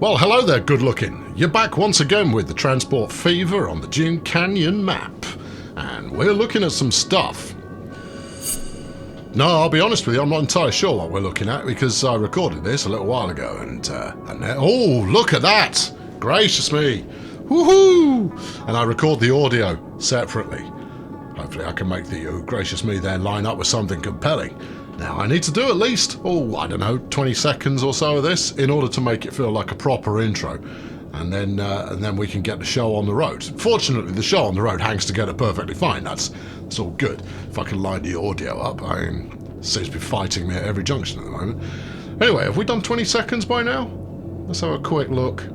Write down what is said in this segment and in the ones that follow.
Well, hello there, good looking. You're back once again with the Transport Fever on the Dune Canyon map. And we're looking at some stuff. No, I'll be honest with you, I'm not entirely sure what we're looking at because I recorded this a little while ago and oh, look at that! Gracious me! Woohoo! And I record the audio separately. Hopefully I can make the oh, gracious me there line up with something compelling. Now, I need to do at least, I don't know, 20 seconds or so of this in order to make it feel like a proper intro. And then we can get the show on the road. Fortunately, the show on the road hangs together perfectly fine. That's all good. If I can line the audio up, it seems to be fighting me at every junction at the moment. Anyway, have we done 20 seconds by now? Let's have a quick look.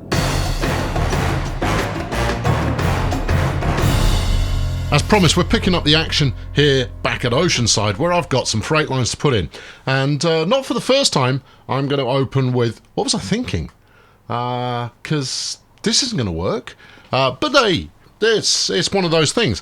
As promised, we're picking up the action here back at Oceanside, where I've got some freight lines to put in. And not for the first time, I'm going to open with... What was I thinking? Because this isn't going to work. But hey, it's one of those things.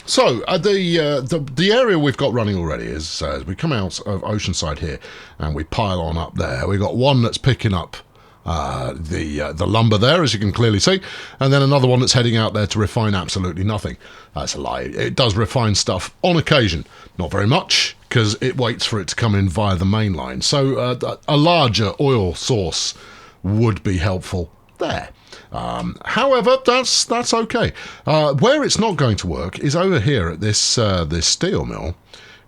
So the area we've got running already is, as we come out of Oceanside here, and we pile on up there, we've got one that's picking up the lumber there, as you can clearly see, and then another one that's heading out there to refine absolutely nothing. That's a lie. It does refine stuff on occasion, not very much, because it waits for it to come in via the main line. So a larger oil source would be helpful there. However, that's okay. Where it's not going to work is over here at this steel mill,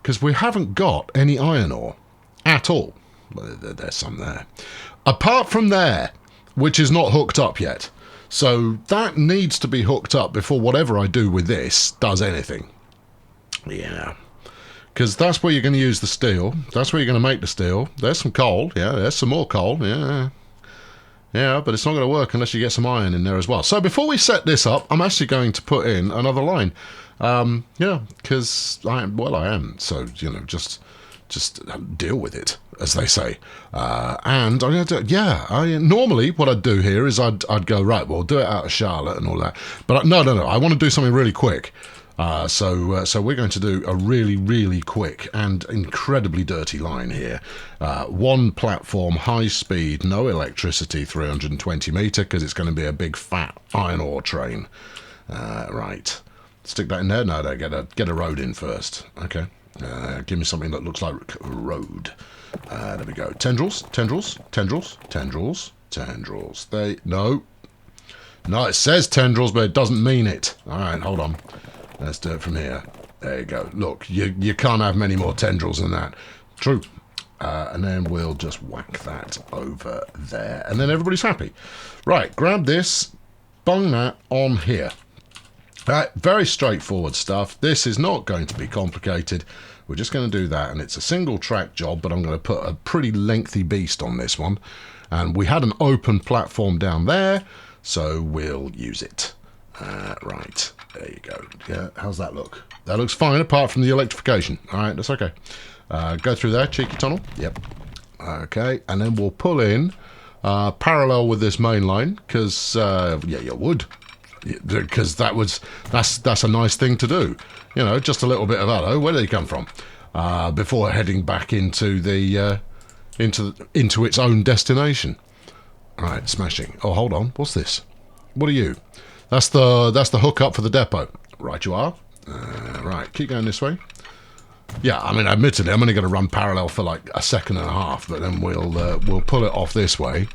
because we haven't got any iron ore at all. Well, there's some there. Apart from there, which is not hooked up yet. So that needs to be hooked up before whatever I do with this does anything. Yeah. Because that's where you're going to use the steel. That's where you're going to make the steel. There's some coal. Yeah, there's some more coal. Yeah. Yeah, but it's not going to work unless you get some iron in there as well. So before we set this up, I'm actually going to put in another line. Yeah, because I am. So, just deal with it, as they say. And normally what I'd do here is I'd go, right, well, do it out of Charlotte and all that. But no, I want to do something really quick. So we're going to do a really, really quick and incredibly dirty line here. One platform, high speed, no electricity, 320 metre, because it's going to be a big fat iron ore train. Right. Stick that in there? No, get a road in first. Okay. Give me something that looks like a road. There we go. Tendrils. No, it says tendrils, but it doesn't mean it. All right, hold on. Let's do it from here. There you go. Look, you can't have many more tendrils than that. True. And then we'll just whack that over there. And then everybody's happy. Right, grab this, bung that on here. Right, very straightforward stuff. This is not going to be complicated. We're just going to do that, and it's a single track job, but I'm going to put a pretty lengthy beast on this one. And we had an open platform down there, so we'll use it. Right, there you go. Yeah, how's that look? That looks fine, apart from the electrification. All right, that's okay. Go through there, cheeky tunnel. Yep. Okay, and then we'll pull in parallel with this main line, because, yeah, you would. Because that's a nice thing to do, just a little bit of hello. Where did he come from? Before heading back into the into its own destination. Right, smashing. Oh, hold on. What's this? What are you? That's the hookup for the depot. Right, you are. Right, keep going this way. Yeah, I mean, admittedly, I'm only going to run parallel for like a second and a half, but then we'll pull it off this way,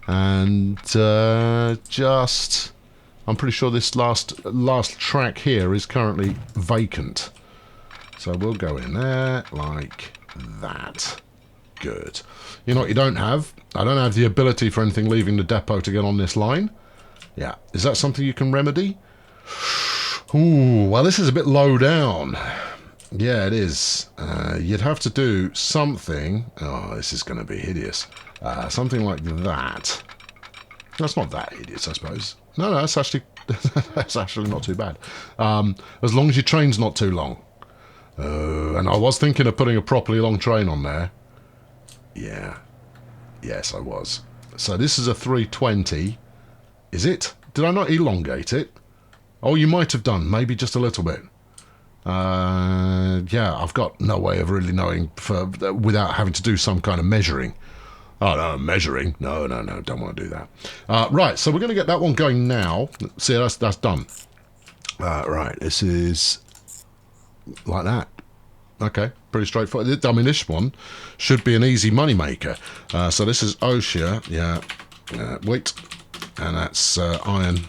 and just. I'm pretty sure this last track here is currently vacant. So we'll go in there like that. Good. You know what you don't have? I don't have the ability for anything leaving the depot to get on this line. Yeah. Is that something you can remedy? Ooh, well, this is a bit low down. Yeah, it is. You'd have to do something... Oh, this is going to be hideous. Something like that. That's not that hideous, I suppose. No, that's actually not too bad. As long as your train's not too long. And I was thinking of putting a properly long train on there. Yeah. Yes, I was. So this is a 320. Is it? Did I not elongate it? Oh, you might have done. Maybe just a little bit. Yeah, I've got no way of really knowing without having to do some kind of measuring. Oh, no, measuring. No, don't want to do that. Right, so we're going to get that one going now. See, that's done. Right, this is like that. Okay, pretty straightforward. I mean, this one should be an easy money maker. So this is OSHA, yeah. Wait, and that's iron.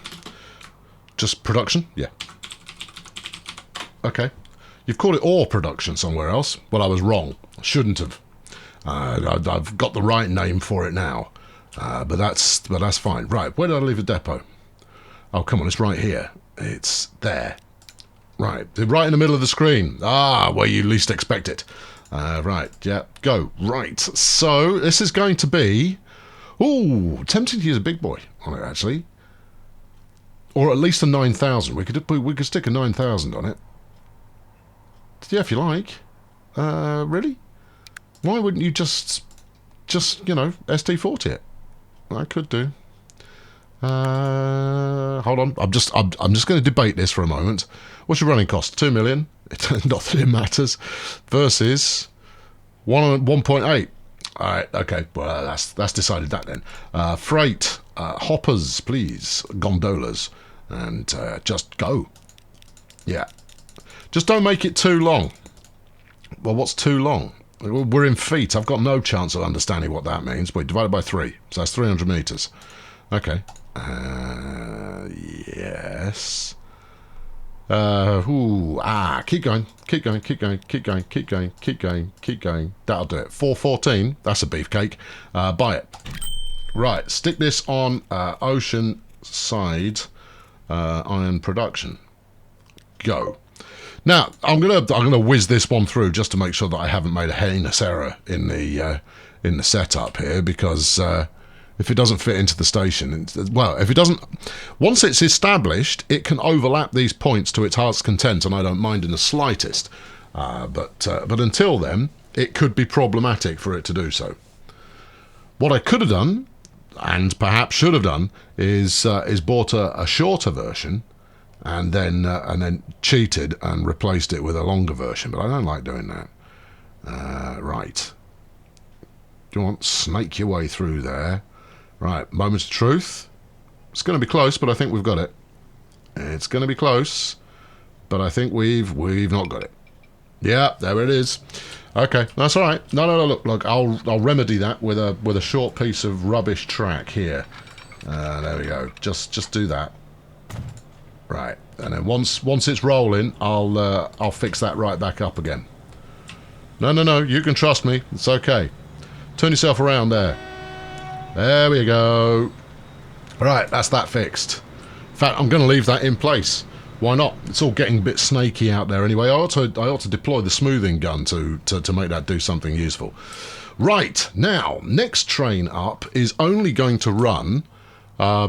Just production, yeah. Okay, you've called it ore production somewhere else. Well, I was wrong. Shouldn't have. I've got the right name for it now, but that's fine. Right, where did I leave the depot? Oh, come on, it's right here. It's there. Right, right in the middle of the screen. Ah, where you least expect it. Right, yeah, go. Right, so this is going to be... Ooh, tempting to use a big boy on it, actually. Or at least a 9,000. We could stick a 9,000 on it. Yeah, if you like. Really? Why wouldn't you just you know, ST40 it? I could do. Hold on. I'm just going to debate this for a moment. What's your running cost? 2 million. Not that it matters. Versus 1.8. All right. Okay. Well, that's decided that then. Freight, hoppers, please, gondolas, and just go. Yeah. Just don't make it too long. Well, what's too long? We're in feet. I've got no chance of understanding what that means. Wait, divided by 3. So that's 300 meters. Okay. Yes. Keep going. Keep going. Keep going. Keep going. Keep going. Keep going. Keep going. That'll do it. 414. That's a beefcake. Buy it. Right. Stick this on ocean side iron production. Go. Now I'm gonna whiz this one through just to make sure that I haven't made a heinous error in the setup here, because if it doesn't fit into the station, well, if it doesn't, once it's established, it can overlap these points to its heart's content, and I don't mind in the slightest. But until then, it could be problematic for it to do so. What I could have done, and perhaps should have done, is bought a shorter version. And then cheated and replaced it with a longer version, but I don't like doing that. Right. Do you want to snake your way through there? Right, moment of truth. It's going to be close, but I think we've got it. It's going to be close, but I think we've not got it. Yeah, there it is. Okay, that's all right. No, look, I'll remedy that with a short piece of rubbish track here. There we go. Just do that. Right, and then once it's rolling, I'll fix that right back up again. No, you can trust me. It's okay. Turn yourself around there. There we go. Right, that's that fixed. In fact, I'm going to leave that in place. Why not? It's all getting a bit snaky out there anyway. I ought to deploy the smoothing gun to make that do something useful. Right, now, next train up is only going to run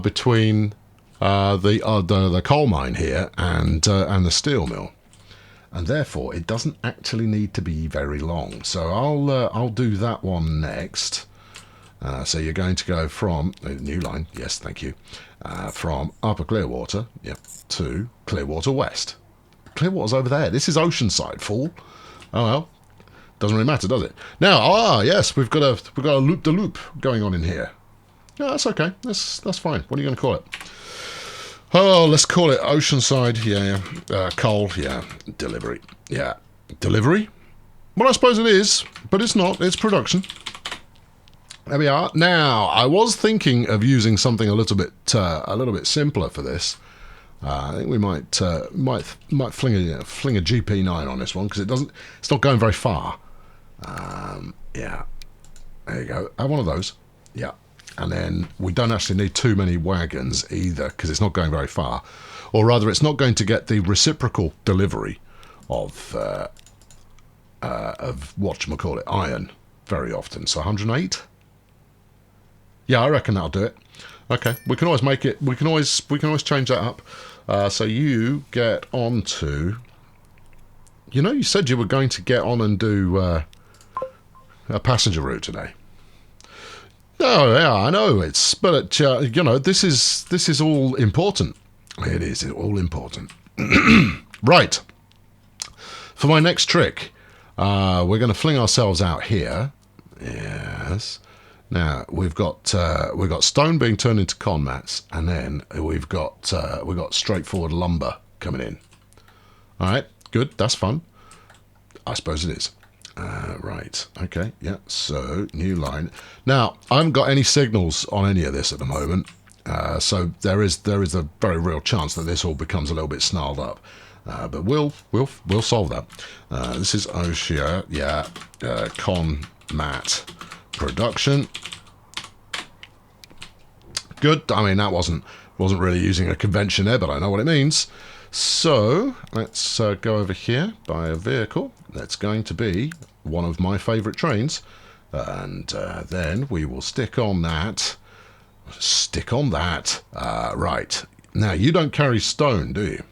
between the coal mine here and the steel mill, and therefore it doesn't actually need to be very long. So I'll do that one next. So you're going to go from new line, yes, thank you, from Upper Clearwater, yep, to Clearwater West. Clearwater's over there. This is Oceanside, fool. Oh well, doesn't really matter, does it? Now, yes, we've got a loop de loop going on in here. Yeah, that's okay. That's fine. What are you going to call it? Oh, let's call it Oceanside, yeah. Coal, yeah. Delivery, yeah. Delivery? Well, I suppose it is, but it's not. It's production. There we are. Now, I was thinking of using something a little bit simpler for this. I think we might fling a GP9 on this one, because it's not going very far. Yeah. There you go. Have one of those. Yeah. And then we don't actually need too many wagons either, because it's not going very far. Or rather, it's not going to get the reciprocal delivery of whatchamacallit, iron very often. So 108? Yeah, I reckon that'll do it. Okay, we can always make it, we can always change that up. So you get on to, you said you were going to get on and do a passenger route today. Oh yeah, I know but this is all important. It is all important. Right. For my next trick, we're going to fling ourselves out here. Yes. Now we've got stone being turned into con mats, and then we've got straightforward lumber coming in. All right, good. That's fun. I suppose it is. Right. Okay. Yeah. So new line. Now I haven't got any signals on any of this at the moment, so there is a very real chance that this all becomes a little bit snarled up. But we'll solve that. This is Oshia. Yeah. Con mat production. Good. I mean, that wasn't really using a convention there, but I know what it means. So let's go over here, buy a vehicle. That's going to be one of my favourite trains, and then we will stick on that. Right. Now, you don't carry stone, do you?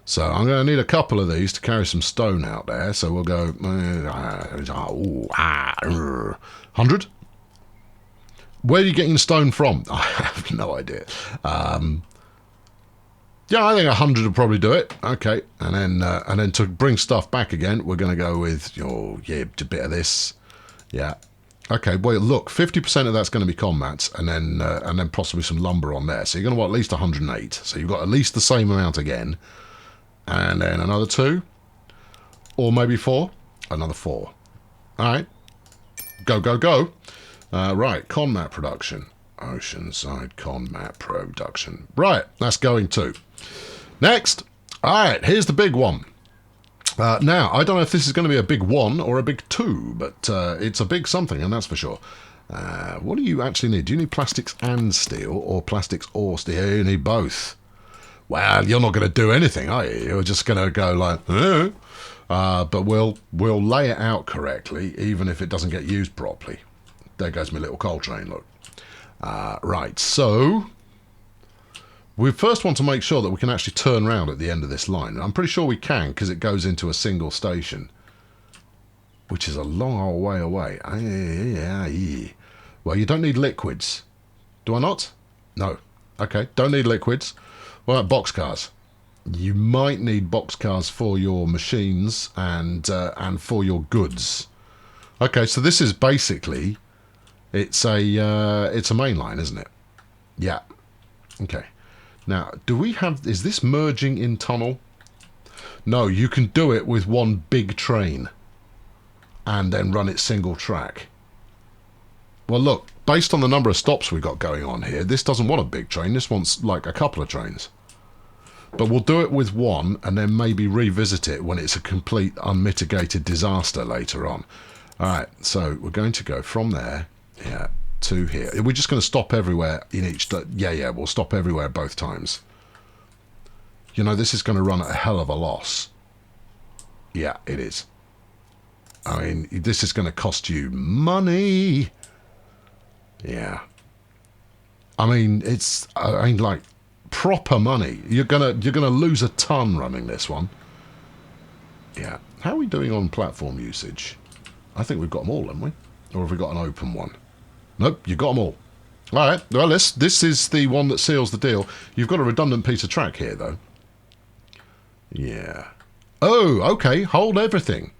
So I'm going to need a couple of these to carry some stone out there. So we'll go 100. Where are you getting stone from? I have no idea. Yeah, I think 100 will probably do it. Okay, and then to bring stuff back again, we're going to go with a bit of this. Yeah. Okay. Well, look, 50% of that's going to be con mats, and then possibly some lumber on there. So you're going to want at least 108. So you've got at least the same amount again, and then another 2, or maybe 4. Another 4. All right. Go go go. Right. Con mat production. Oceanside con mat production. Right. That's going too. Next, all right, here's the big one. Now, I don't know if this is going to be a big 1 or a big 2, but it's a big something, and that's for sure. What do you actually need? Do you need plastics and steel, or plastics or steel? You need both. Well, you're not going to do anything, are you? You're just going to go like, but we'll lay it out correctly, even if it doesn't get used properly. There goes my little coal train, look. Right, so we first want to make sure that we can actually turn around at the end of this line. And I'm pretty sure we can, because it goes into a single station, which is a long old way away. Well, you don't need liquids. Do I not? No. Okay, don't need liquids. What about boxcars? You might need boxcars for your machines and for your goods. Okay, so this is basically, it's a main line, isn't it? Yeah. Okay. Now, is this merging in tunnel? No, you can do it with one big train and then run it single track. Well, look, based on the number of stops we've got going on here, this doesn't want a big train. This wants like a couple of trains. But we'll do it with one and then maybe revisit it when it's a complete unmitigated disaster later on. All right, so we're going to go from there, to here. We're just going to stop everywhere in each... Yeah, we'll stop everywhere both times. You know, this is going to run at a hell of a loss. Yeah, it is. I mean, this is going to cost you money. Yeah. I mean, like, proper money. You're gonna lose a ton running this one. Yeah. How are we doing on platform usage? I think we've got them all, haven't we? Or have we got an open one? Nope, you've got them all. All right, well, this is the one that seals the deal. You've got a redundant piece of track here, though. Yeah. Oh, okay, hold everything.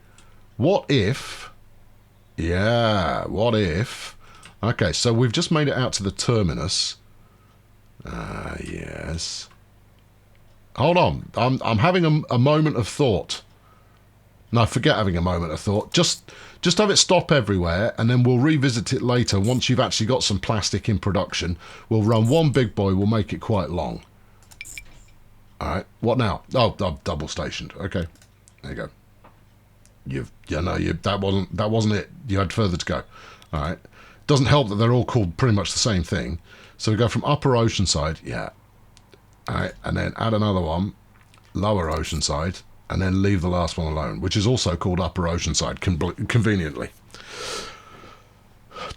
What if... Yeah, what if... Okay, so we've just made it out to the terminus. Yes. Hold on, I'm having a moment of thought. No, forget having a moment of thought. Just have it stop everywhere, and then we'll revisit it later once you've actually got some plastic in production. We'll run one big boy. We'll make it quite long. All right. What now? Oh, double stationed. Okay. There you go. That wasn't it. You had further to go. All right. Doesn't help that they're all called pretty much the same thing. So we go from upper Oceanside. Yeah. All right, and then add another one, lower Oceanside. And then leave the last one alone, which is also called Upper Oceanside, conveniently.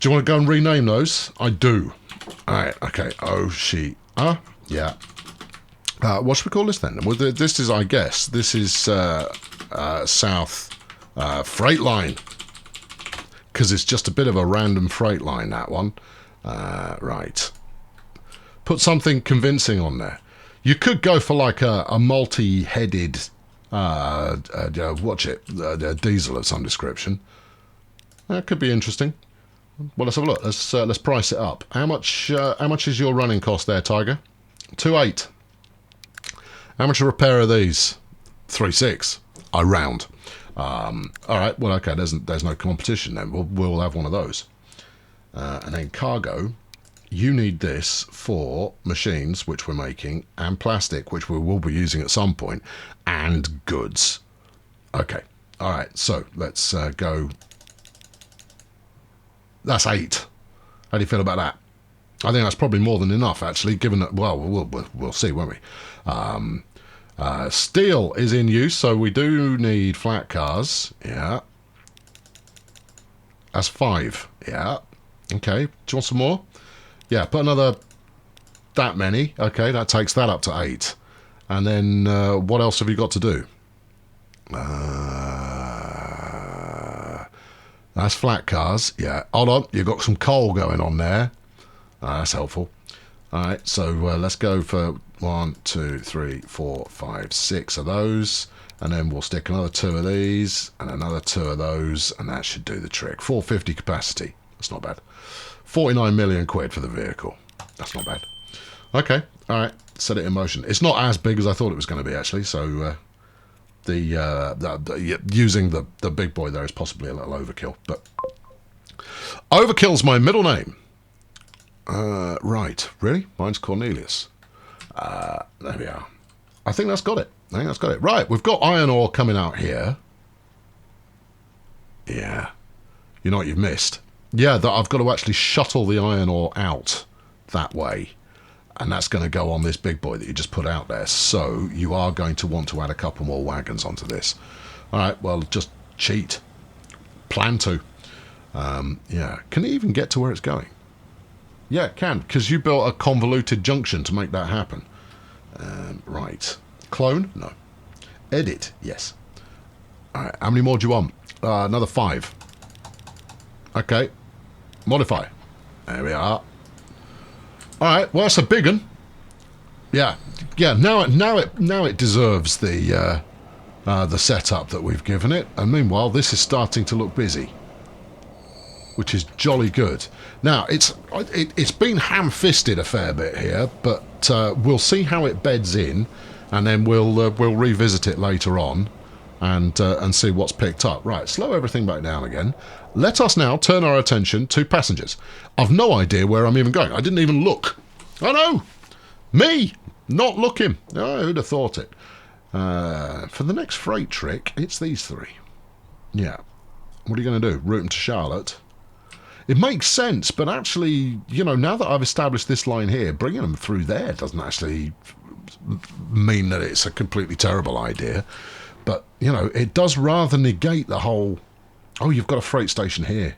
Do you want to go and rename those? I do. All right, okay. Yeah. What should we call this then? Well, this is, I guess, this is South Freight Line. Because it's just a bit of a random freight line, that one. Right. Put something convincing on there. You could go for like a multi-headed... diesel of some description. That could be interesting. Well, let's have a look. Let's price it up. How much is your running cost there, Tiger? 2.8. How much a repair are these? 3.6. I round. All right. Well, okay. There's no competition then. We'll have one of those. And then cargo. You need this for machines, which we're making, and plastic, which we will be using at some point, and goods. Okay. All right. So let's go. That's 8. How do you feel about that? I think that's probably more than enough, actually, given that, well, we'll see, won't we? Steel is in use, so we do need flat cars. Yeah. That's 5. Yeah. Okay. Do you want some more? Yeah, put another that many. Okay, that takes that up to 8. And then what else have you got to do? That's flat cars. Yeah, hold on. You've got some coal going on there. That's helpful. All right, so let's go for 1, 2, 3, 4, 5, 6 of those. And then we'll stick another 2 of these and another 2 of those. And that should do the trick. 450 capacity. That's not bad. 49 million quid for the vehicle. That's not bad. Okay, all right, set it in motion. It's not as big as I thought it was going to be, actually, so using the big boy there is possibly a little overkill, but overkill's my middle name. Right, really? Mine's Cornelius. There we are. I think that's got it. Right, we've got iron ore coming out here. Yeah. You know what you've missed? Yeah, that I've got to actually shuttle the iron ore out that way. And that's going to go on this big boy that you just put out there. So you are going to want to add a couple more wagons onto this. All right, well, just cheat. Plan to. Yeah, can it even get to where it's going? Yeah, it can, because you built a convoluted junction to make that happen. Right. Clone? No. Edit? Yes. All right, how many more do you want? Another 5. Okay. Modify. There we are. All right. Well, that's a big one. Yeah. Yeah. Now it deserves the setup that we've given it. And meanwhile, this is starting to look busy, which is jolly good. Now it's been ham-fisted a fair bit here, but we'll see how it beds in, and then we'll revisit it later on, and see what's picked up. Right. Slow everything back down again. Let us now turn our attention to passengers. I've no idea where I'm even going. I didn't even look. I know. Me. Not looking. Oh, who'd have thought it? For the next freight trick, it's these 3. Yeah. What are you going to do? Route them to Charlotte? It makes sense, but actually, you know, now that I've established this line here, bringing them through there doesn't actually mean that it's a completely terrible idea. But, you know, it does rather negate the whole... Oh, you've got a freight station here.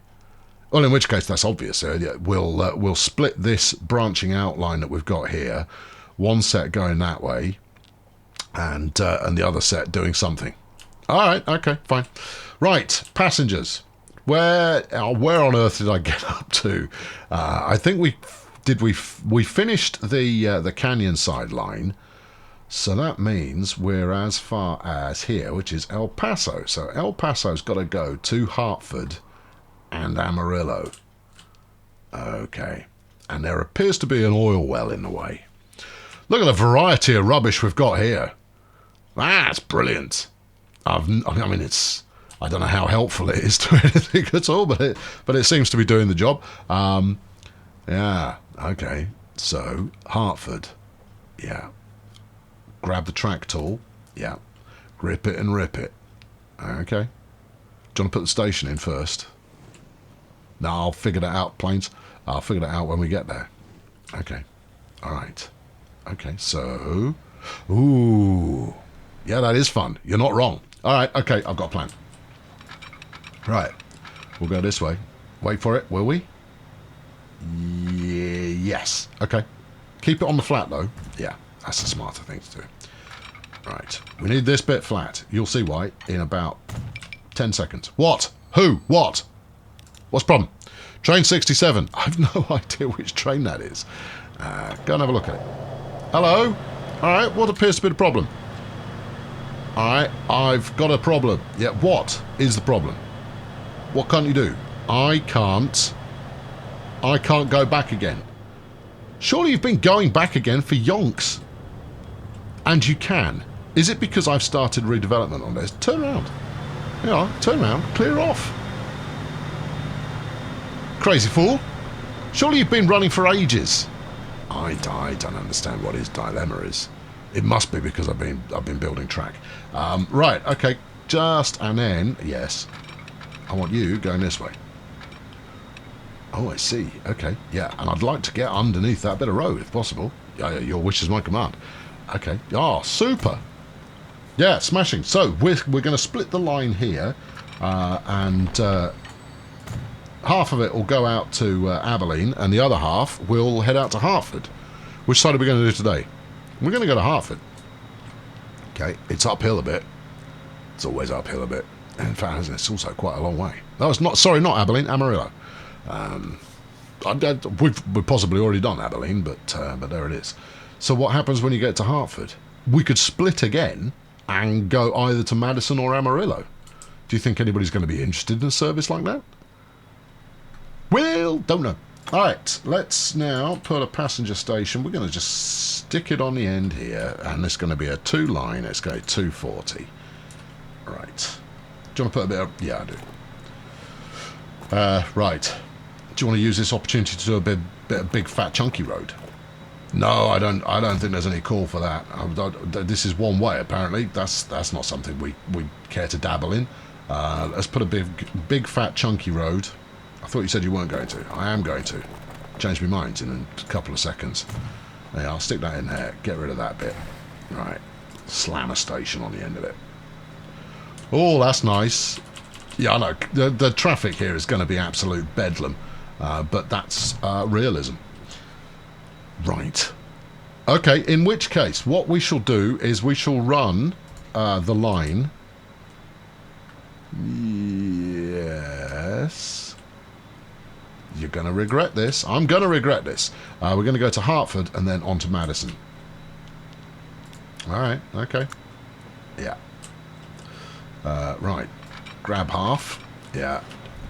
Well, in which case, that's obvious. We'll split this branching outline that we've got here. One set going that way, and the other set doing something. All right, okay, fine. Right, passengers. Where on earth did I get up to? I think we finished the canyon side line. So that means we're as far as here, which is El Paso. So El Paso's got to go to Hartford and Amarillo. Okay. And there appears to be an oil well in the way. Look at the variety of rubbish we've got here. That's brilliant. I mean, it's... I don't know how helpful it is to anything at all, but it seems to be doing the job. Yeah, okay. So, Hartford. Yeah. Grab the track tool. Yeah. Grip it and rip it. Okay. Do you want to put the station in first? No, I'll figure that out, planes. I'll figure that out when we get there. Okay. All right. Okay, so... Ooh. Yeah, that is fun. You're not wrong. All right, okay, I've got a plan. Right. We'll go this way. Wait for it, will we? Yes. Okay. Keep it on the flat, though. Yeah, that's the smarter thing to do. Right. We need this bit flat. You'll see why in about 10 seconds. What? Who? What? What's the problem? Train 67. I've no idea which train that is. Go and have a look at it. Hello? All right, what appears to be the problem? All right, I've got a problem. Yeah, what is the problem? What can't you do? I can't I can't go back again. Surely you've been going back again for yonks. And you can. Is it because I've started redevelopment on this? Turn around. Yeah, turn around. Clear off. Crazy fool. Surely you've been running for ages. I don't understand what his dilemma is. It must be because I've been building track. Right, okay. Just and then, yes. I want you going this way. Oh, I see. Okay, yeah. And I'd like to get underneath that bit of road, if possible. Yeah, your wish is my command. Okay. Oh, super. Yeah, smashing. So, we're going to split the line here, and half of it will go out to Abilene, and the other half will head out to Hartford. Which side are we going to do today? We're going to go to Hartford. Okay, it's uphill a bit. It's always uphill a bit. In fact, it's also quite a long way. No, it's not. Sorry, not Abilene, Amarillo. We've possibly already done Abilene, but there it is. So what happens when you get to Hartford? We could split again and go either to Madison or Amarillo. Do you think anybody's going to be interested in a service like that? Well, don't know. All right, let's now put a passenger station. We're going to just stick it on the end here, and it's going to be a 2-line. It's going to be 240. Right. Do you want to put a bit of... Yeah, I do. Right. Do you want to use this opportunity to do a bit of big, fat, chunky road? No, I don't think there's any call for that. This is one way, apparently. That's not something we care to dabble in. Let's put a big, fat, chunky road. I thought you said you weren't going to. I am going to. Change my mind in a couple of seconds. Yeah, I'll stick that in there. Get rid of that bit. Right. Slam a station on the end of it. Oh, that's nice. Yeah, I know. The traffic here is going to be absolute bedlam. But that's realism. Right. Okay, in which case, what we shall do is we shall run the line. Yes. You're going to regret this. I'm going to regret this. We're going to go to Hartford and then on to Madison. All right, okay. Yeah. Right. Grab half. Yeah.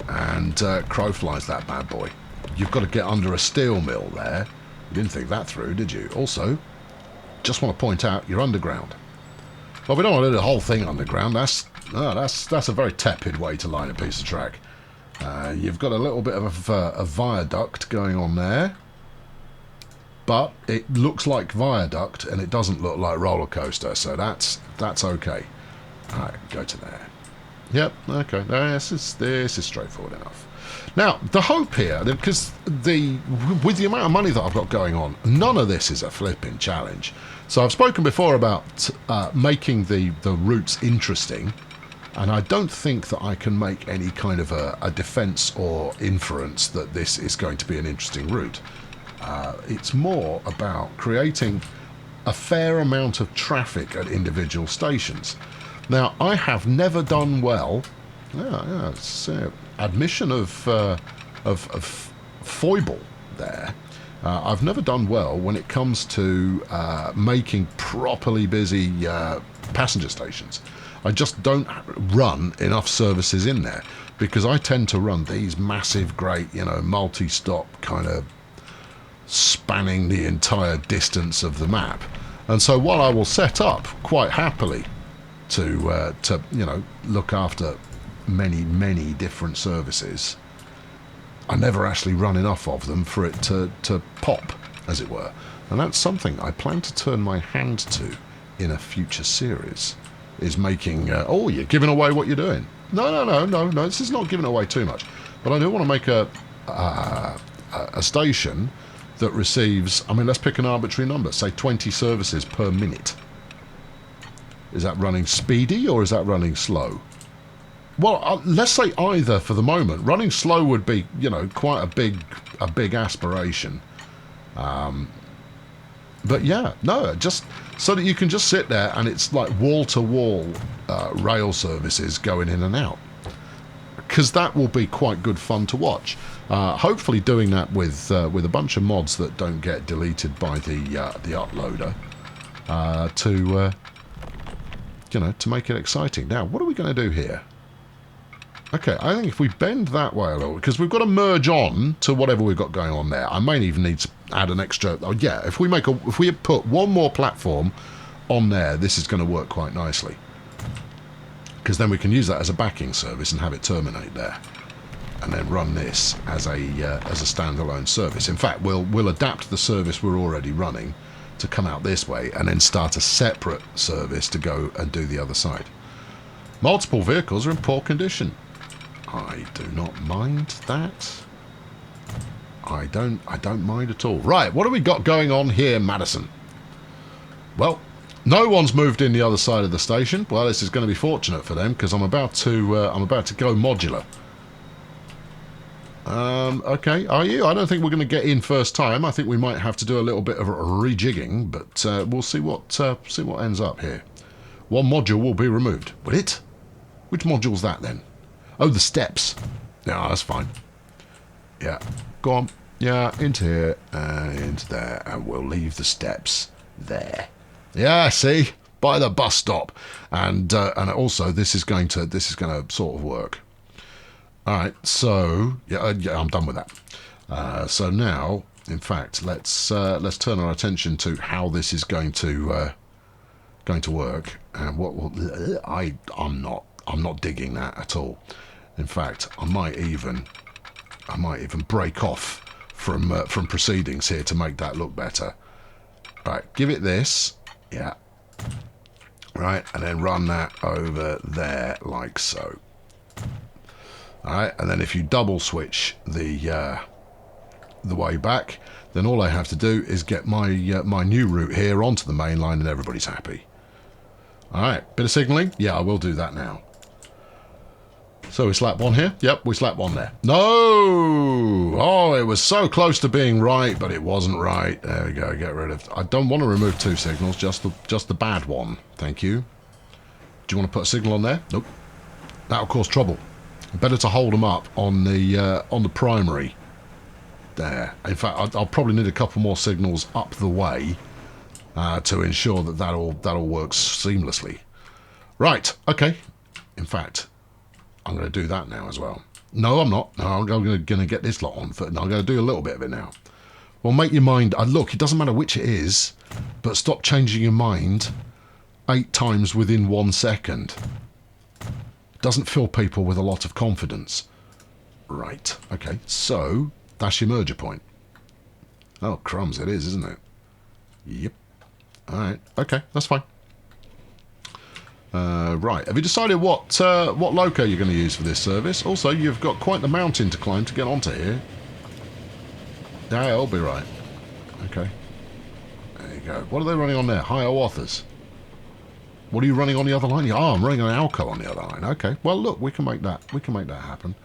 And crowflies that bad boy. You've got to get under a steel mill there. You didn't think that through, did you? Also, just want to point out, you're underground. Well, we don't want to do the whole thing underground. That's a very tepid way to line a piece of track. You've got a little bit of a viaduct going on there. But it looks like viaduct, and it doesn't look like roller coaster, so that's okay. Alright, go to there. Yep, okay. This is straightforward enough. Now, the hope here, because with the amount of money that I've got going on, none of this is a flipping challenge. So I've spoken before about making the routes interesting, and I don't think that I can make any kind of a defense or inference that this is going to be an interesting route. It's more about creating a fair amount of traffic at individual stations. Now, I have never done well. Yeah, it's admission of foible there. I've never done well when it comes to making properly busy passenger stations. I just don't run enough services in there because I tend to run these massive, great, multi-stop kind of spanning the entire distance of the map. And so while I will set up quite happily to look after many different services, I never actually run enough of them for it to pop, as it were. And that's something I plan to turn my hand to in a future series, is making... oh, you're giving away what you're doing. No, this is not giving away too much. But I do want to make a station that receives... I mean, let's pick an arbitrary number, say 20 services per minute. Is that running speedy or is that running slow? Well, let's say either for the moment. Running slow would be, quite a big aspiration. But yeah, no, just so that you can just sit there and it's like wall-to-wall rail services going in and out. Because that will be quite good fun to watch. Hopefully doing that with a bunch of mods that don't get deleted by the uploader to make it exciting. Now, what are we going to do here? Okay, I think if we bend that way a little, because we've got to merge on to whatever we've got going on there. I may even need to add an extra. Oh yeah, if we put one more platform on there, this is going to work quite nicely. Because then we can use that as a backing service and have it terminate there, and then run this as a standalone service. In fact, we'll adapt the service we're already running to come out this way, and then start a separate service to go and do the other side. Multiple vehicles are in poor condition. I do not mind that. I don't mind at all. Right, what have we got going on here, Madison? Well, no one's moved in the other side of the station. Well, this is going to be fortunate for them because I'm about to go modular. Okay, are you? I don't think we're going to get in first time. I think we might have to do a little bit of rejigging, but we'll see what ends up here. One module will be removed. Will it? Which module's that then? Oh, the steps. Yeah, that's fine. Yeah, go on. Yeah, into here and into there, and we'll leave the steps there. Yeah, see, by the bus stop, and also this is going to sort of work. All right, so yeah, I'm done with that. So now, in fact, let's turn our attention to how this is going to work, and what will I'm not digging that at all. In fact, I might even break off from proceedings here to make that look better. Right, give it this, yeah. Right, and then run that over there like so. All right, and then if you double switch the way back, then all I have to do is get my my new route here onto the main line, and everybody's happy. All right, bit of signalling. Yeah, I will do that now. So we slap one here. Yep, we slap one there. No! Oh, it was so close to being right, but it wasn't right. There we go. Get rid of. I don't want to remove two signals, just the bad one. Thank you. Do you want to put a signal on there? Nope. That'll cause trouble. Better to hold them up on the primary. There. In fact, I'll probably need a couple more signals up the way to ensure that'll work seamlessly. Right. Okay. In fact, I'm going to do that now as well. No, I'm not. No, I'm going to get this lot on. No, I'm going to do a little bit of it now. Well, make your mind... look, it doesn't matter which it is, but stop changing your mind 8 times within 1 second. Doesn't fill people with a lot of confidence. Right. Okay, so that's your merger point. Oh, crumbs, it is, isn't it? Yep. All right. Okay, that's fine. Right, have you decided what loco you're going to use for this service? Also, you've got quite the mountain to climb to get onto here. Yeah, I'll be right. Okay. There you go. What are they running on there? Hiawatha's. What are you running on the other line? Oh, I'm running an Alco on the other line. Okay. Well, look, we can make that happen.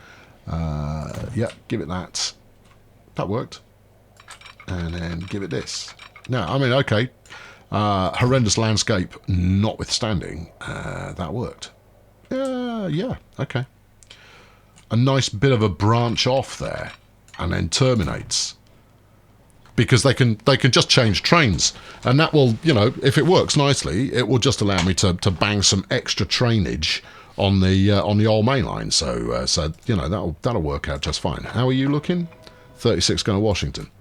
Yeah, give it that. That worked. And then give it this. Now, I mean, okay. Horrendous landscape notwithstanding, that worked. Yeah, okay. A nice bit of a branch off there, and then terminates. Because they can just change trains, and that will, you know, if it works nicely, it will just allow me to bang some extra trainage on the old main line. So you know, that'll work out just fine. How are you looking? 36 going to Washington.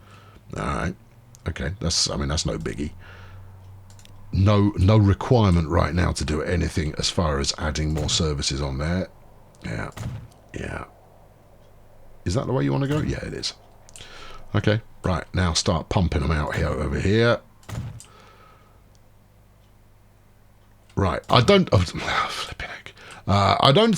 All right, okay. That's no biggie. No requirement right now to do anything as far as adding more services on there. Yeah. Is that the way you want to go? Yeah, it is. Okay, right, now start pumping them out here over here. Right, I don't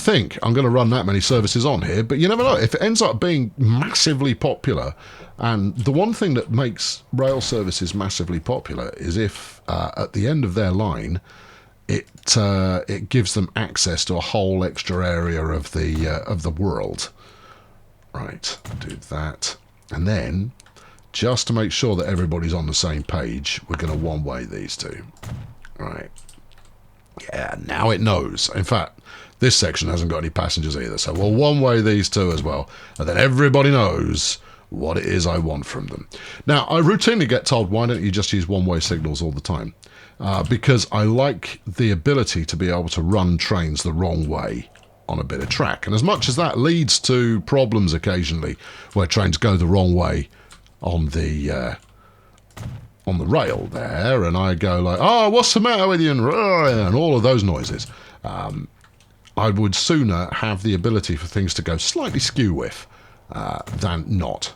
think I'm going to run that many services on here, but you never know. If it ends up being massively popular, and the one thing that makes rail services massively popular is if at the end of their line, it gives them access to a whole extra area of the world. Right, do that, and then just to make sure that everybody's on the same page, we're going to one-way these two. Right. Yeah, now it knows. In fact, this section hasn't got any passengers either, so we'll one-way these two as well, and then everybody knows what it is I want from them. Now, I routinely get told, why don't you just use one-way signals all the time? Because I like the ability to be able to run trains the wrong way on a bit of track. And as much as that leads to problems occasionally, where trains go the wrong way on the rail there, and I go like, oh, what's the matter with you, and all of those noises, I would sooner have the ability for things to go slightly skew with than not.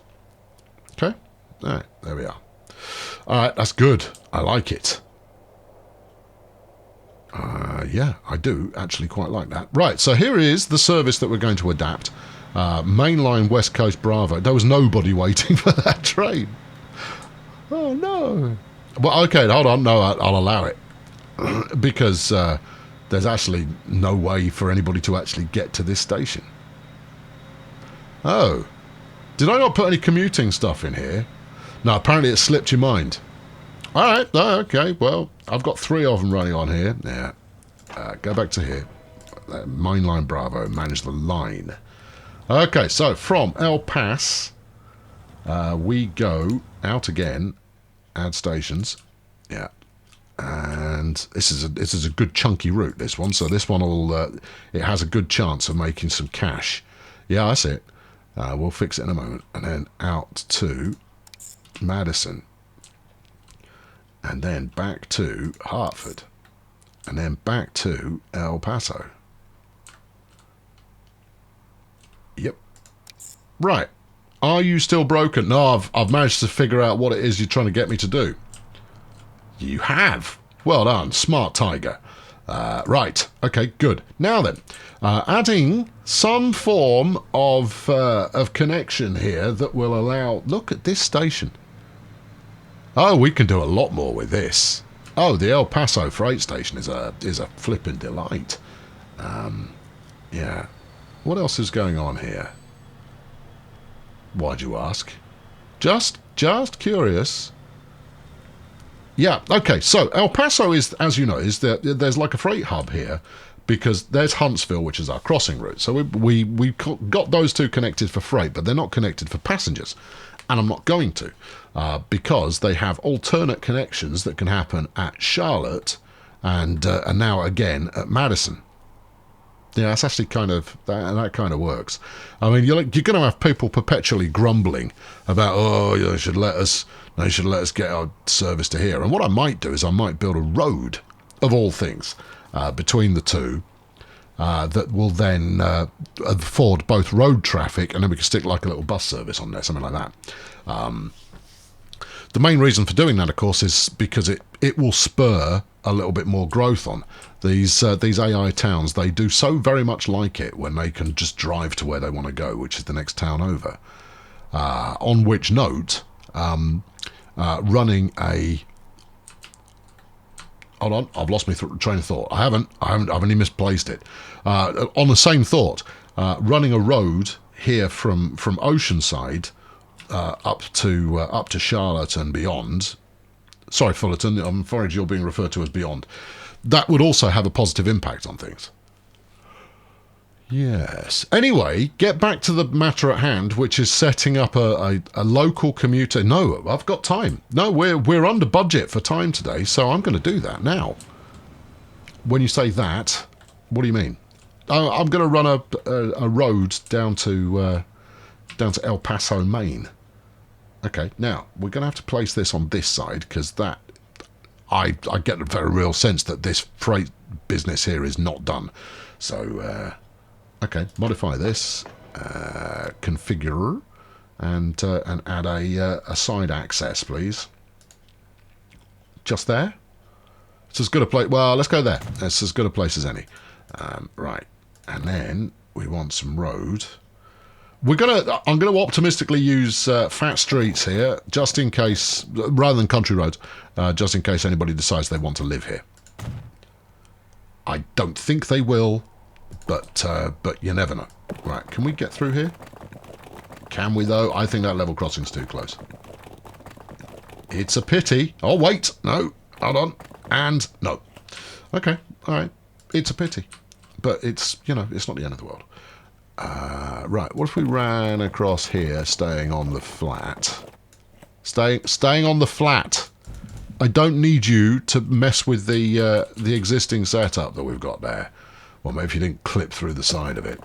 Okay? All right, there we are. All right, that's good. I like it. Yeah, I do actually quite like that. Right, so here is the service that we're going to adapt. Mainline West Coast Bravo. There was nobody waiting for that train. Oh, no. Well, okay, hold on. No, I'll allow it. Because there's actually no way for anybody to actually get to this station. Oh. Did I not put any commuting stuff in here? No, apparently it slipped your mind. All right, okay, well, I've got 3 of them running on here. Yeah, go back to here. Mainline Bravo, manage the line. Okay, so from El Paso, we go out again, add stations. Yeah, and this is a good chunky route, this one. So this one will, it has a good chance of making some cash. Yeah, that's it. We'll fix it in a moment. And then out to Madison. And then back to Hartford. And then back to El Paso. Yep. Right. Are you still broken? No, I've managed to figure out what it is you're trying to get me to do. You have. Well done. Smart tiger. Right. Okay, good. Now then, adding some form of connection here that will allow... Look at this station. Oh, we can do a lot more with this. Oh, the El Paso freight station is a flipping delight. Yeah. What else is going on here? Why'd you ask? Just curious. Yeah, okay, so El Paso is, as you know, there's like a freight hub here, because there's Huntsville, which is our crossing route. So we got those two connected for freight, but they're not connected for passengers. And I'm not going to, because they have alternate connections that can happen at Charlotte and now again at Madison. Yeah, that's actually kind of, that kind of works. I mean, you're going to have people perpetually grumbling about, oh, they should let us get our service to here. And what I might do is I might build a road, of all things, between the two, that will then afford both road traffic, and then we can stick like a little bus service on there, something like that. The main reason for doing that, of course, is because it will spur a little bit more growth on. These AI towns, they do so very much like it when they can just drive to where they want to go, which is the next town over. On which note, running a... Hold on, I've lost my train of thought. I've only misplaced it. On the same thought, running a road here from Oceanside up to Charlotte and beyond. Sorry, Fullerton, I'm afraid you're being referred to as beyond. That would also have a positive impact on things. Yes. Anyway, get back to the matter at hand, which is setting up a local commuter. No, I've got time. No, we're under budget for time today, so I'm going to do that now. When you say that, what do you mean? I'm going to run a road down to El Paso, Maine. Okay, now we're going to have to place this on this side because that I get a very real sense that this freight business here is not done. So. Okay, modify this, configure, and add a side access, please. Just there? It's as good a place. Well, let's go there. It's as good a place as any. Right, and then we want some road. I'm gonna optimistically use fat streets here, just in case, rather than country roads, just in case anybody decides they want to live here. I don't think they will. But you never know. Right, can we get through here? Can we, though? I think that level crossing's too close. It's a pity. Oh, wait. No. Hold on. And no. Okay. All right. It's a pity. But it's, it's not the end of the world. Right, what if we ran across here, staying on the flat? Staying on the flat. I don't need you to mess with the existing setup that we've got there. Well, maybe if you didn't clip through the side of it.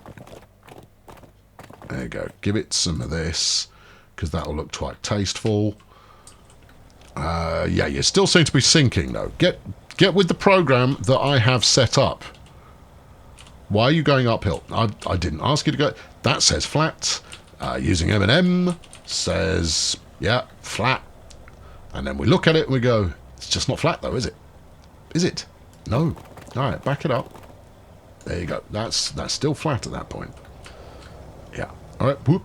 There you go. Give it some of this, because that'll look quite tasteful. Yeah, you still seem to be sinking, though. Get with the program that I have set up. Why are you going uphill? I didn't ask you to go. That says flat. Using M&M says, yeah, flat. And then we look at it and we go, it's just not flat, though, is it? Is it? No. All right, back it up. There you go. That's still flat at that point. Yeah. All right. Whoop.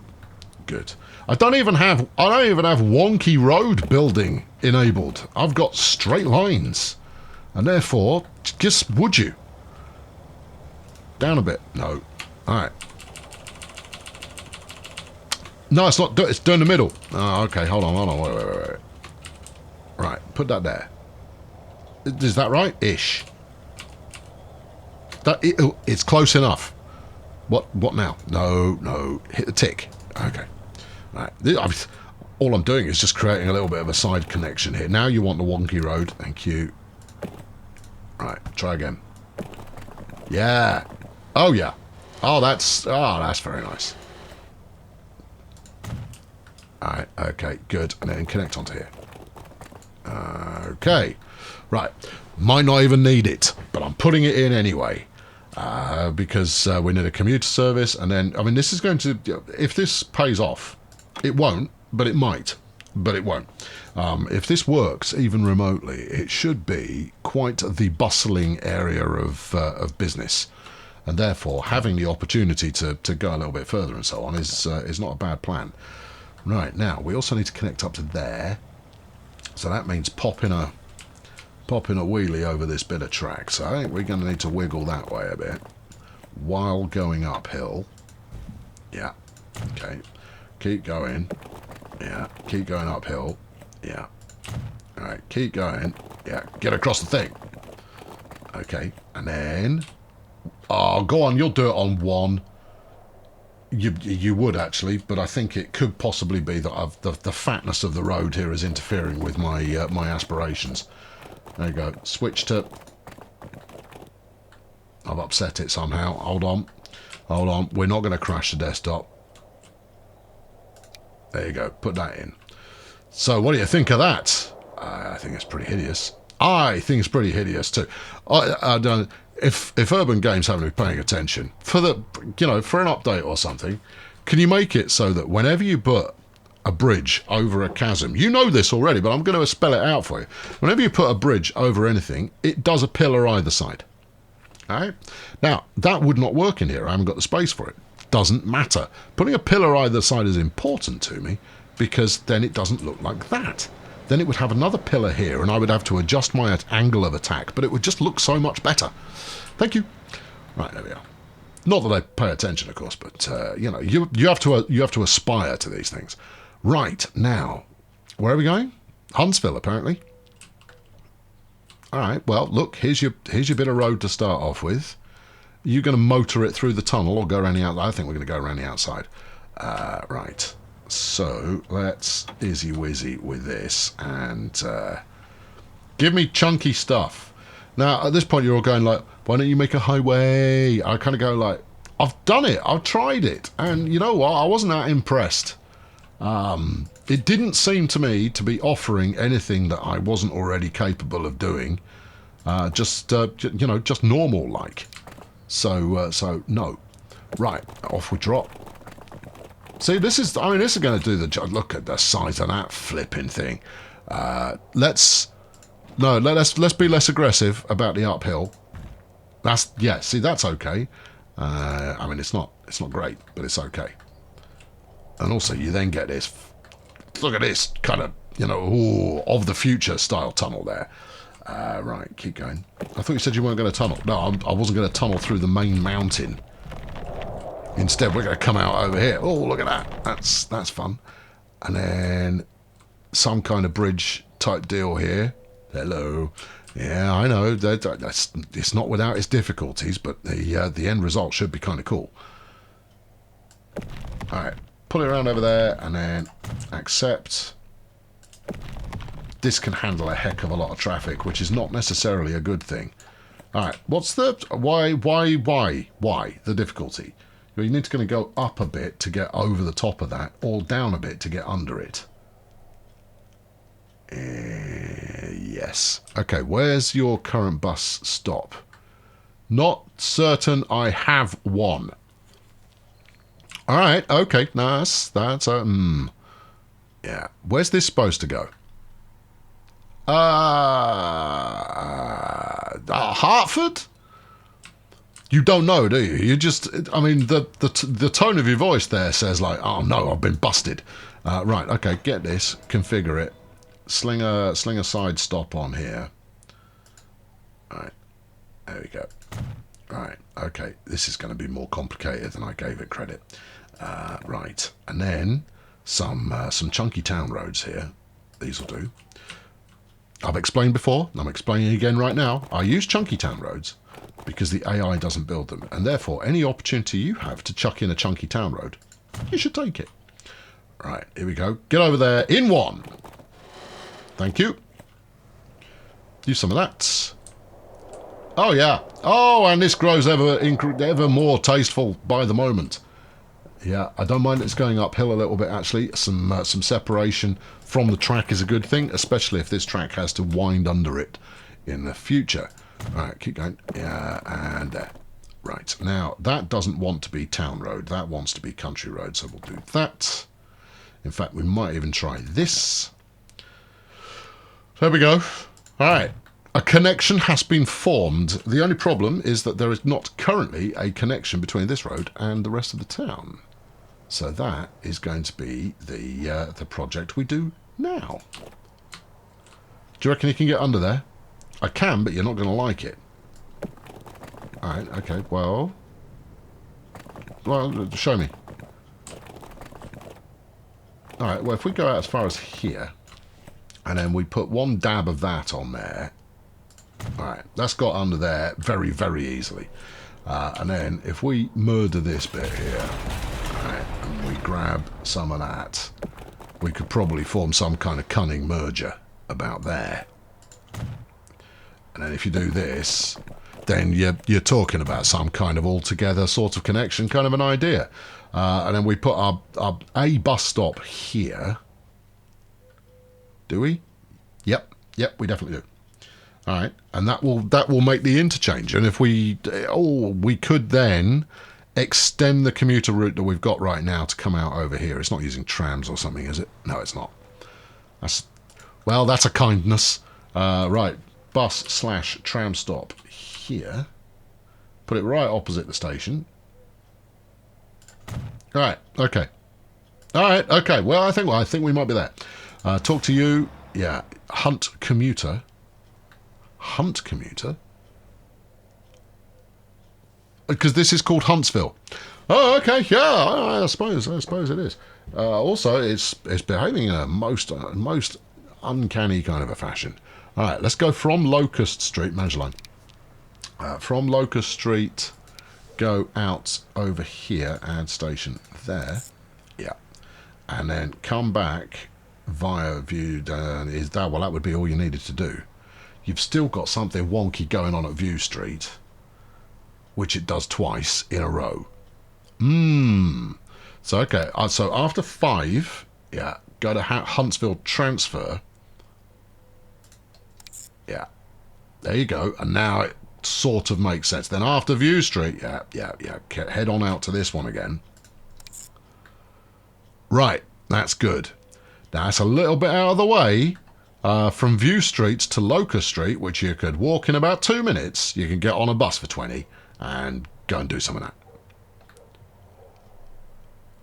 Good. I don't even have wonky road building enabled. I've got straight lines, and therefore, just would you down a bit? No. All right. No, it's not. It's down the middle. Oh, okay. Hold on. Wait. Right. Put that there. Is that right? Ish. It's close enough. What now? No. Hit the tick. Okay. Right. All I'm doing is just creating a little bit of a side connection here. Now you want the wonky road. Thank you. Right. Try again. Yeah. Oh, yeah. Oh, that's very nice. All right. Okay. Good. And then connect onto here. Okay. Right. Might not even need it, but I'm putting it in anyway. Because we need a commuter service, and then, I mean, this is going to, if this pays off, it won't, but it might, but it won't. If this works, even remotely, it should be quite the bustling area of business, and therefore, having the opportunity to go a little bit further and so on is not a bad plan. Right, now, we also need to connect up to there, so that means popping a wheelie over this bit of track. So I think we're going to need to wiggle that way a bit while going uphill. Yeah. Okay. Keep going. Yeah. Keep going uphill. Yeah. All right. Keep going. Yeah. Get across the thing. Okay. And then... Oh, go on. You'll do it on one. You would, actually, but I think it could possibly be that the fatness of the road here is interfering with my my aspirations. There you go. Switch to... I've upset it somehow. Hold on. We're not going to crash the desktop. There you go. Put that in. So what do you think of that? I think it's pretty hideous. I think it's pretty hideous too. I don't... If Urban Games haven't been paying attention, for an update or something, can you make it so that whenever you put a bridge over a chasm, you know this already, but I'm going to spell it out for you. Whenever you put a bridge over anything, it does a pillar either side. All right? Now, that would not work in here. I haven't got the space for it. Doesn't matter. Putting a pillar either side is important to me, because then it doesn't look like that. Then it would have another pillar here, and I would have to adjust my angle of attack, but it would just look so much better. Thank you. Right, there we are. Not that I pay attention, of course, but you have to aspire to these things. Right, now, where are we going? Huntsville, apparently. All right, well, look, here's your bit of road to start off with. You're going to motor it through the tunnel or go around the outside? I think we're going to go around the outside. Right, so let's izzy-wizzy with this and give me chunky stuff. Now, at this point, you're all going like, why don't you make a highway? I kind of go like, I've done it. I've tried it. And you know what? I wasn't that impressed. It didn't seem to me to be offering anything that I wasn't already capable of doing. Just normal like. So no. Right, off we drop. See, this is going to do the job. Look at the size of that flipping thing. Let's be less aggressive about the uphill. See, that's okay. It's not great, but it's okay. And also, you then get this. Look at this kind of, of the future style tunnel there. Right, keep going. I thought you said you weren't going to tunnel. No, I wasn't going to tunnel through the main mountain. Instead, we're going to come out over here. Oh, look at that. That's fun. And then some kind of bridge type deal here. Hello. Yeah, I know. It's not without its difficulties, but the end result should be kind of cool. All right. Pull it around over there and then accept. This can handle a heck of a lot of traffic, which is not necessarily a good thing. Alright, what's the... Why the difficulty? You need to go up a bit to get over the top of that, or down a bit to get under it. Yes. Okay, where's your current bus stop? Not certain I have one. Alright, okay, that's yeah. Where's this supposed to go? Hartford? You don't know, do you? You just, I mean, the tone of your voice there says like, oh no, I've been busted. Right, okay, get this, configure it. Sling a side stop on here. Alright, there we go. Right, okay, this is going to be more complicated than I gave it credit. Right, and then some chunky town roads here. These will do. I've explained before, I'm explaining again right now. I use chunky town roads because the AI doesn't build them, and therefore any opportunity you have to chuck in a chunky town road, you should take it. Right, here we go. Get over there in one. Thank you. Use some of that. Oh yeah. Oh, and this grows ever more tasteful by the moment. Yeah, I don't mind it's going uphill a little bit, actually. Some separation from the track is a good thing, especially if this track has to wind under it in the future. Right, keep going. Yeah, and there. Right, now, that doesn't want to be town road. That wants to be country road, so we'll do that. In fact, we might even try this. There we go. All right. A connection has been formed. The only problem is that there is not currently a connection between this road and the rest of the town. So that is going to be the project we do now. Do you reckon you can get under there? I can, but you're not going to like it. Alright, okay, well, show me. Alright, well, if we go out as far as here, and then we put one dab of that on there, alright, that's got under there very, very easily. And then if we murder this bit here, alright, and we grab some of that, we could probably form some kind of cunning merger about there. And then if you do this, then you're talking about some kind of altogether sort of connection, kind of an idea. And then we put our A bus stop here. Do we? Yep, we definitely do. All right, and that will make the interchange. And if we could then extend the commuter route that we've got right now to come out over here. It's not using trams or something, is it? No, it's not. That's a kindness. Right, bus/tram stop here. Put it right opposite the station. All right, okay. All right, okay. Well, I think we might be there. Talk to you. Yeah, Hunt commuter. Hunt commuter? Because this is called Huntsville. Oh, okay, yeah, I suppose it is. Also, it's behaving in a most uncanny kind of a fashion. All right, let's go from Locust Street, manage line. From Locust Street, go out over here, add station there. Yeah, and then come back via View. Is that well? That would be all you needed to do. You've still got something wonky going on at View Street, which it does twice in a row. So, okay. So, after 5, yeah, go to Huntsville transfer. Yeah. There you go. And now it sort of makes sense. Then after View Street, yeah. Head on out to this one again. Right. That's good. That's a little bit out of the way. From View Street to Locust Street, which you could walk in about 2 minutes, you can get on a bus for 20 and go and do some of that.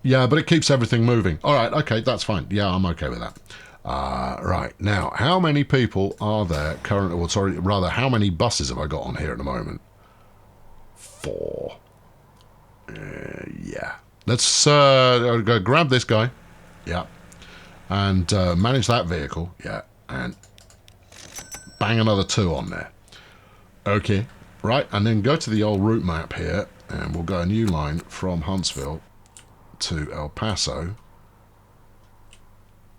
Yeah, but it keeps everything moving. All right, okay, that's fine. Yeah, I'm okay with that. Right, now, how many people are there currently? Well, sorry, rather, how many buses have I got on here at the moment? 4. Yeah. Let's go grab this guy. Yeah. And manage that vehicle. Yeah. And bang another 2 on there. Okay. Right, and then go to the old route map here, and we'll go a new line from Huntsville to El Paso.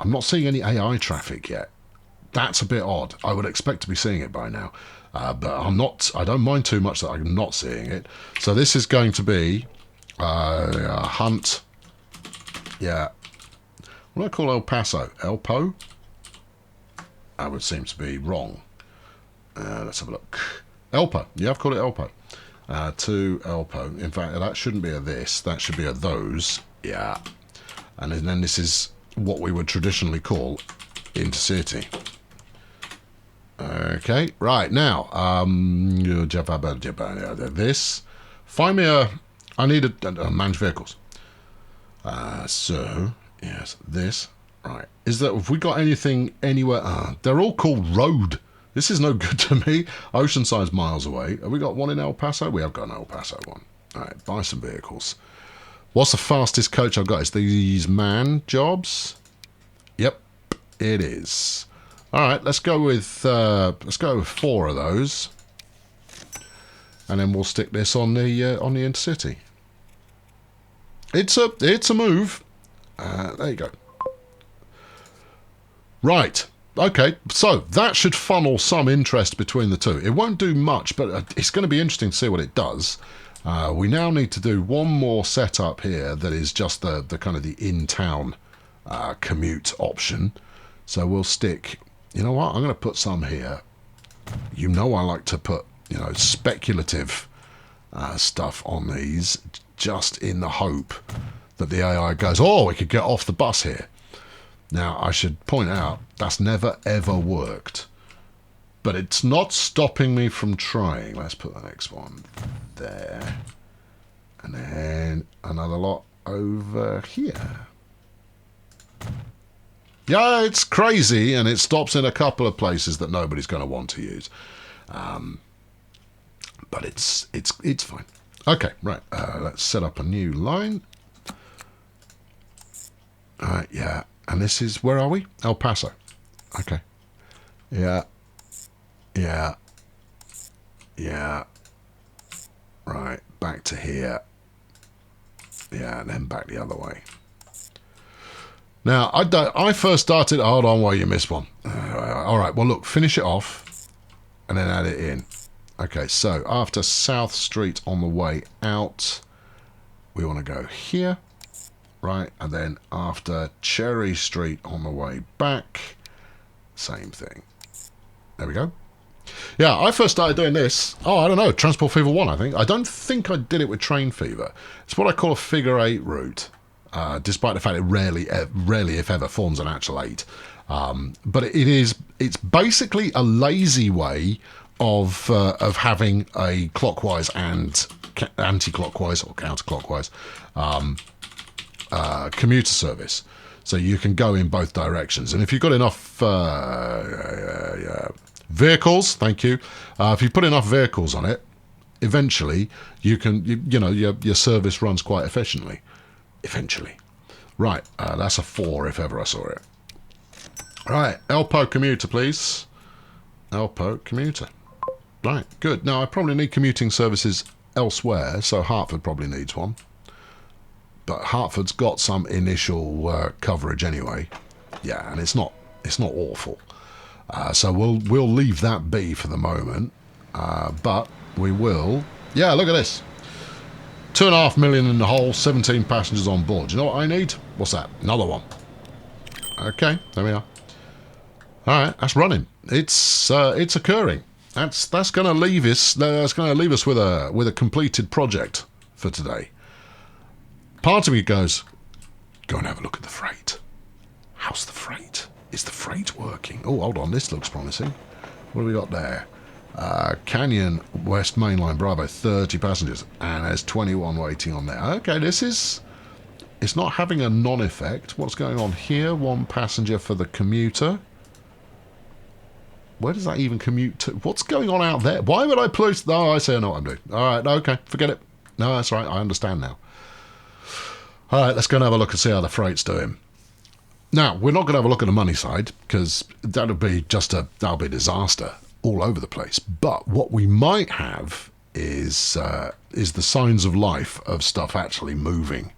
I'm not seeing any AI traffic yet. That's a bit odd. I would expect to be seeing it by now. But I'm not. I don't mind too much that I'm not seeing it. So this is going to be a hunt. Yeah. What do I call El Paso? El Po? That would seem to be wrong. Let's have a look. El Po. Yeah, I've called it El Po. To El Po. In fact, that shouldn't be a this. That should be a those. Yeah. And then this is what we would traditionally call intercity. Okay, right, now, this, find me I need a managed vehicles. So, yes, this, right, have we got anything anywhere, they're all called road. This is no good to me. Oceanside's miles away. Have we got one in El Paso? We have got an El Paso one. All right, buy some vehicles. What's the fastest coach I've got? It's these man jobs. Yep, it is. All right, let's go with 4 of those, and then we'll stick this on the intercity. It's a move. There you go. Right. Okay. So that should funnel some interest between the two. It won't do much, but it's going to be interesting to see what it does. We now need to do one more setup here that is just the kind of the in-town commute option. So we'll stick. You know what? I'm going to put some here. You know I like to put, speculative stuff on these just in the hope that the AI goes, oh, we could get off the bus here. Now, I should point out, that's never, ever worked. But it's not stopping me from trying. Let's put the next one there. And then another lot over here. Yeah, it's crazy, and it stops in a couple of places that nobody's going to want to use. But it's fine. Okay, right. Let's set up a new line. All right, yeah. And this is, where are we? El Paso. Okay. Yeah. Yeah. Yeah. Right, back to here. Yeah, and then back the other way. Now, I first started... Hold on, while you missed one. All right, well, look, finish it off and then add it in. Okay, so after South Street on the way out, we want to go here, right? And then after Cherry Street on the way back, same thing. There we go. Yeah, I first started doing this, I don't know, Transport Fever 1, I think. I don't think I did it with Train Fever. It's what I call a figure 8 route. Despite the fact it rarely, if ever, forms an actual 8. But it's basically a lazy way of having a clockwise and anti-clockwise or counterclockwise commuter service. So you can go in both directions. And if you've got enough vehicles, thank you. If you put enough vehicles on it, eventually you can, your service runs quite efficiently. Eventually. Right, that's a 4 if ever I saw it. Right, Elpo commuter, please. Elpo commuter. Right, good. Now, I probably need commuting services elsewhere, so Hartford probably needs one. But Hartford's got some initial coverage anyway. Yeah, and it's not awful. So we'll leave that be for the moment. But we will... Yeah, look at this. 2.5 million in the hole, 17 passengers on board. Do you know what I need? What's that? Another one. Okay, there we are. All right, that's running. It's occurring. That's going to leave us. That's going to leave us with a completed project for today. Part of me goes, go and have a look at the freight. How's the freight? Is the freight working? Oh, hold on. This looks promising. What have we got there? Canyon West Mainline Bravo, 30 passengers, and there's 21 waiting on there. Okay, it's not having a non-effect. What's going on here? 1 passenger for the commuter. Where does that even commute to? What's going on out there? Why would I place... Oh, I see, I know what I'm doing. All right, okay, forget it. No, that's right, I understand now. All right, let's go and have a look and see how the freight's doing. Now, we're not going to have a look at the money side, because that'll be a disaster all over the place. But what we might have is the signs of life of stuff actually moving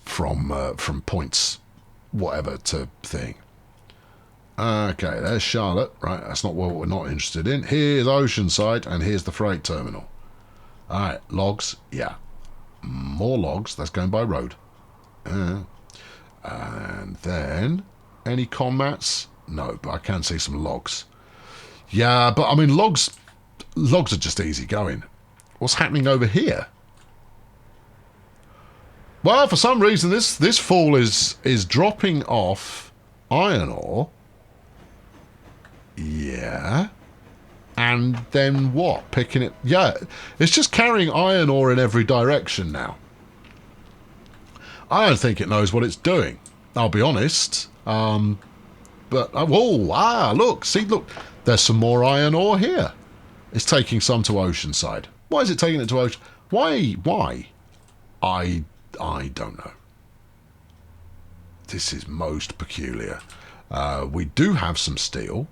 from points whatever to thing. Okay, there's Charlotte. Right, that's not what we're not interested in. Here's Oceanside, and here's the freight terminal. All right, logs. Yeah, more logs. That's going by road. And then, any commats? No, but I can see some logs. Yeah, but I mean, logs are just easy going. What's happening over here? Well, for some reason, this fall is dropping off iron ore. Yeah. And then what? Picking it... Yeah, it's just carrying iron ore in every direction now. I don't think it knows what it's doing. I'll be honest. But... whoa, look. See, look. There's some more iron ore here. It's taking some to Oceanside. Why is it taking it to Ocean? Why? I don't know. This is most peculiar. We do have some steel.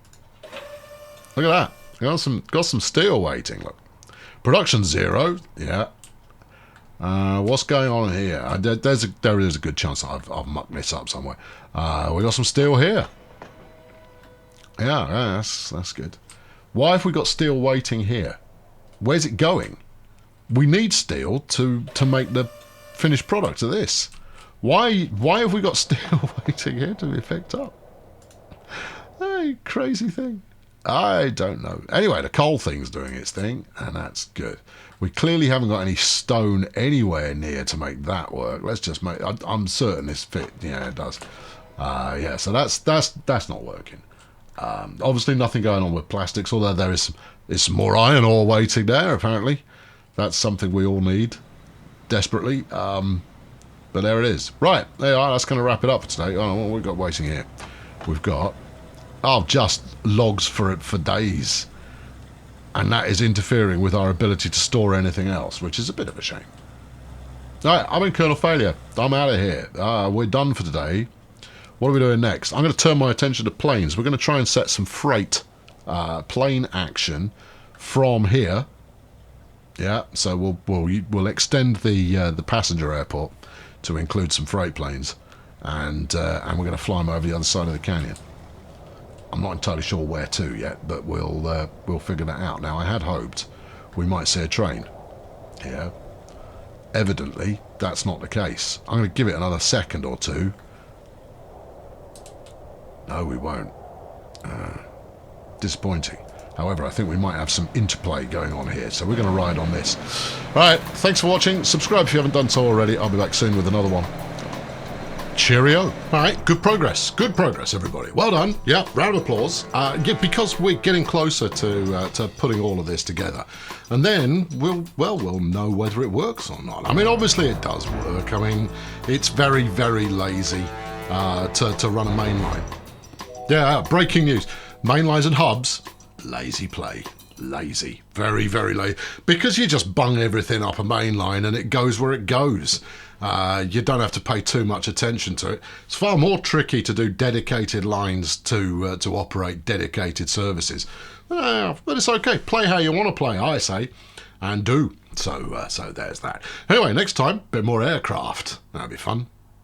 Look at that. Got some steel waiting. Look, production 0. Yeah. What's going on here? There is a good chance I've mucked this up somewhere. We got some steel here. Yeah, that's good. Why have we got steel waiting here? Where's it going? We need steel to make the finished product of this. Why have we got steel waiting here to be picked up? Hey, crazy thing. I don't know. Anyway, the coal thing's doing its thing, and that's good. We clearly haven't got any stone anywhere near to make that work. Let's just make... I'm certain this fit. Yeah, it does. Yeah, so that's not working. Obviously nothing going on with plastics, although there is some more iron ore waiting there, apparently. That's something we all need desperately. But there it is. Right, there you are. That's going to wrap it up for today. Oh, what we've got waiting here? We've got... just logs for days. And that is interfering with our ability to store anything else, which is a bit of a shame. Alright, I'm in Colonel Failure. I'm out of here. We're done for today. What are we doing next? I'm going to turn my attention to planes. We're going to try and set some freight plane action from here. Yeah, so we'll extend the passenger airport to include some freight planes, and we're going to fly them over the other side of the canyon. I'm not entirely sure where to yet, but we'll figure that out. Now, I had hoped we might see a train here. Evidently, that's not the case. I'm going to give it another second or two. No, we won't. Disappointing. However, I think we might have some interplay going on here, so we're going to ride on this. Alright, thanks for watching. Subscribe if you haven't done so already. I'll be back soon with another one. Cheerio. Alright, good progress. Good progress, everybody. Well done. Yeah, round of applause. Because we're getting closer to putting all of this together. And then we'll know whether it works or not. I mean, obviously it does work. I mean, it's very, very lazy to run a main line. Yeah, breaking news. Main lines and hubs, lazy play. Lazy. Very, very lazy. Because you just bung everything up a main line and it goes where it goes. You don't have to pay too much attention to it. It's far more tricky to do dedicated lines to operate dedicated services. But it's okay. Play how you want to play, I say. And do. So there's that. Anyway, next time, a bit more aircraft. That'll be fun.